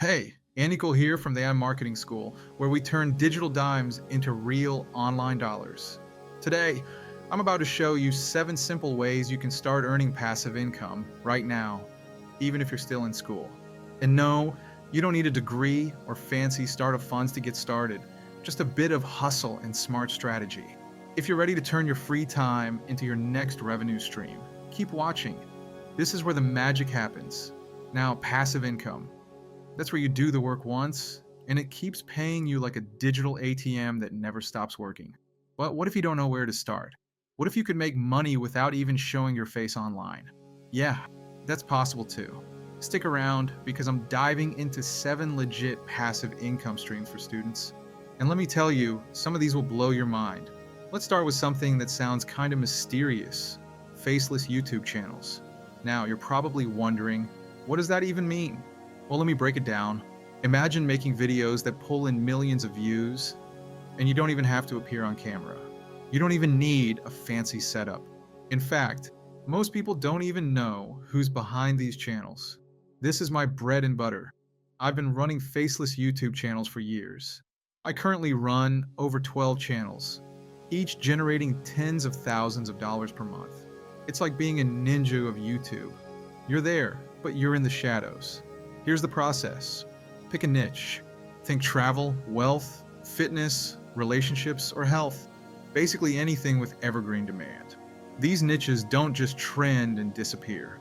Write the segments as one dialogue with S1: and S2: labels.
S1: Hey, Anukool here from the TheAIMarketingSchool, where we turn digital dimes into real online dollars. Today, I'm about to show you 7 simple ways you can start earning passive income right now, even if you're still in school. And no, you don't need a degree or fancy startup funds to get started, just a bit of hustle and smart strategy. If you're ready to turn your free time into your next revenue stream, keep watching. This is where the magic happens. Now, passive income. That's where you do the work once, and it keeps paying you like a digital ATM that never stops working. But what if you don't know where to start? What if you could make money without even showing your face online? Yeah, that's possible too. Stick around because I'm diving into 7 legit passive income streams for students. And let me tell you, some of these will blow your mind. Let's start with something that sounds kind of mysterious. Faceless YouTube channels. Now, you're probably wondering, what does that even mean? Well, let me break it down. Imagine making videos that pull in millions of views, and you don't even have to appear on camera. You don't even need a fancy setup. In fact, most people don't even know who's behind these channels. This is my bread and butter. I've been running faceless YouTube channels for years. I currently run over 12 channels, each generating tens of thousands of dollars per month. It's like being a ninja of YouTube. You're there, but you're in the shadows. Here's the process. Pick a niche. Think travel, wealth, fitness, relationships, or health. Basically anything with evergreen demand. These niches don't just trend and disappear.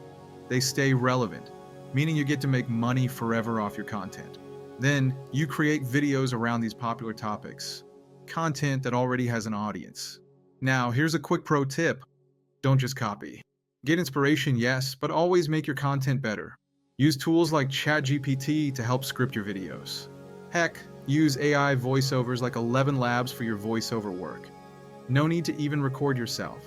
S1: They stay relevant, meaning you get to make money forever off your content. Then you create videos around these popular topics. Content that already has an audience. Now, here's a quick pro tip. Don't just copy. Get inspiration, yes, but always make your content better. Use tools like ChatGPT to help script your videos. Heck, use AI voiceovers like 11 Labs for your voiceover work. No need to even record yourself.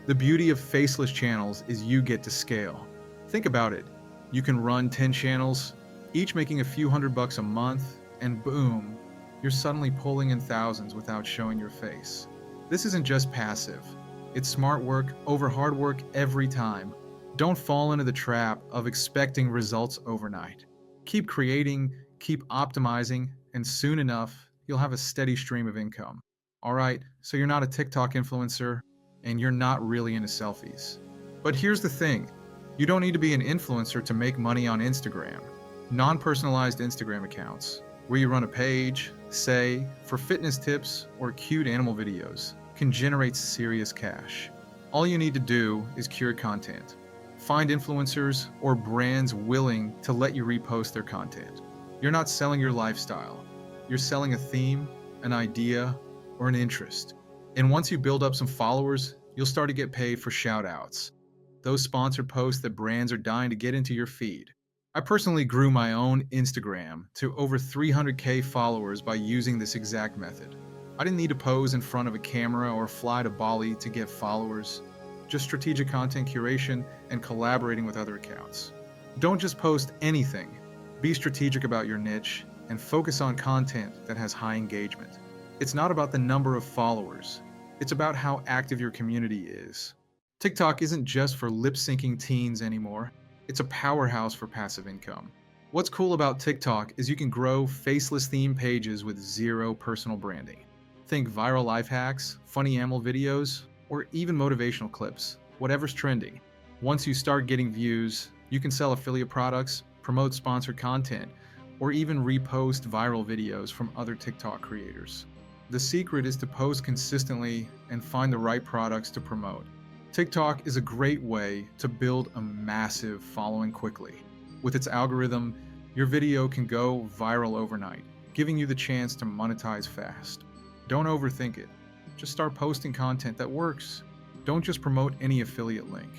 S1: The beauty of faceless channels is you get to scale. Think about it. You can run 10 channels, each making a few $100 a month, and boom, you're suddenly pulling in thousands without showing your face. This isn't just passive. It's smart work over hard work every time. Don't fall into the trap of expecting results overnight. Keep creating, keep optimizing, and soon enough, you'll have a steady stream of income. Alright, so you're not a TikTok influencer, and you're not really into selfies. But here's the thing, you don't need to be an influencer to make money on Instagram. Non-personalized Instagram accounts, where you run a page, say, for fitness tips or cute animal videos, can generate serious cash. All you need to do is curate content. Find influencers or brands willing to let you repost their content. You're not selling your lifestyle. You're selling a theme, an idea, or an interest. And once you build up some followers, you'll start to get paid for shout-outs. Those sponsored posts that brands are dying to get into your feed. I personally grew my own Instagram to over 300K followers by using this exact method. I didn't need to pose in front of a camera or fly to Bali to get followers. Just strategic content curation and collaborating with other accounts. Don't just post anything. Be strategic about your niche and focus on content that has high engagement. It's not about the number of followers. It's about how active your community is. TikTok isn't just for lip-syncing teens anymore. It's a powerhouse for passive income. What's cool about TikTok is you can grow faceless theme pages with zero personal branding. Think viral life hacks, funny animal videos, or even motivational clips, whatever's trending. Once you start getting views, you can sell affiliate products, promote sponsored content, or even repost viral videos from other TikTok creators. The secret is to post consistently and find the right products to promote. TikTok is a great way to build a massive following quickly. With its algorithm, your video can go viral overnight, giving you the chance to monetize fast. Don't overthink it. Just start posting content that works. Don't just promote any affiliate link.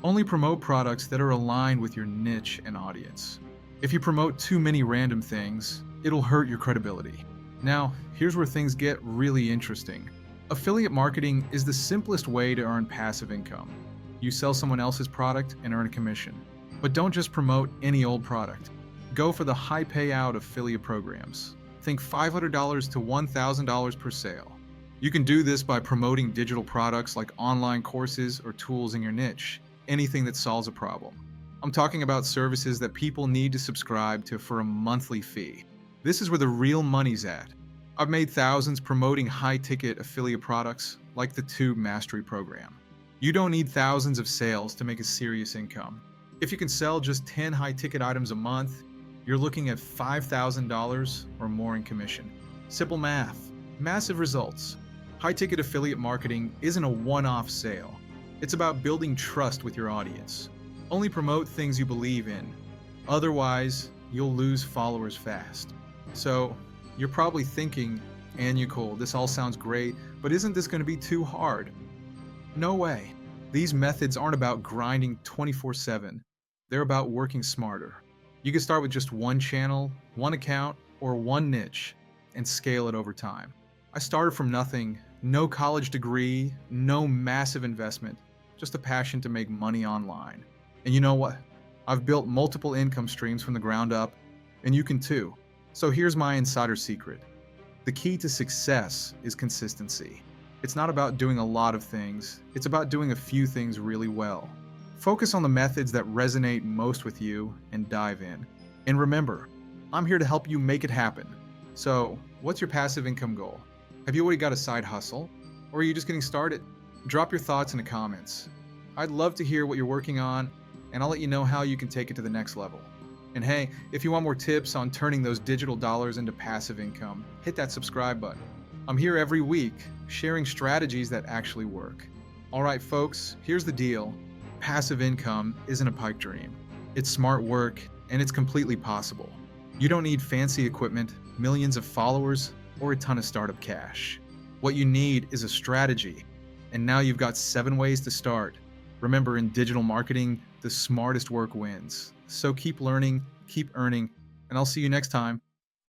S1: Only promote products that are aligned with your niche and audience. If you promote too many random things, it'll hurt your credibility. Now, here's where things get really interesting. Affiliate marketing is the simplest way to earn passive income. You sell someone else's product and earn a commission. But don't just promote any old product. Go for the high payout affiliate programs. Think $500 to $1,000 per sale. You can do this by promoting digital products like online courses or tools in your niche, anything that solves a problem. I'm talking about services that people need to subscribe to for a monthly fee. This is where the real money's at. I've made thousands promoting high-ticket affiliate products like the Tube Mastery program. You don't need thousands of sales to make a serious income. If you can sell just 10 high-ticket items a month, you're looking at $5,000 or more in commission. Simple math, massive results. High-ticket affiliate marketing isn't a one-off sale. It's about building trust with your audience. Only promote things you believe in. Otherwise, you'll lose followers fast. So, you're probably thinking, Anukool, this all sounds great, but isn't this going to be too hard? No way. These methods aren't about grinding 24/7. They're about working smarter. You can start with just one channel, one account, or one niche, and scale it over time. I started from nothing, no college degree, no massive investment, just a passion to make money online. And you know what? I've built multiple income streams from the ground up, and you can too. So here's my insider secret. The key to success is consistency. It's not about doing a lot of things, it's about doing a few things really well. Focus on the methods that resonate most with you and dive in. And remember, I'm here to help you make it happen. So, what's your passive income goal? Have you already got a side hustle? Or are you just getting started? Drop your thoughts in the comments. I'd love to hear what you're working on, and I'll let you know how you can take it to the next level. And hey, if you want more tips on turning those digital dollars into passive income, hit that subscribe button. I'm here every week, sharing strategies that actually work. Alright folks, here's the deal. Passive income isn't a pipe dream. It's smart work, and it's completely possible. You don't need fancy equipment, millions of followers, or a ton of startup cash. What you need is a strategy, and now you've got 7 ways to start. Remember, in digital marketing, the smartest work wins. So keep learning, keep earning, and I'll see you next time.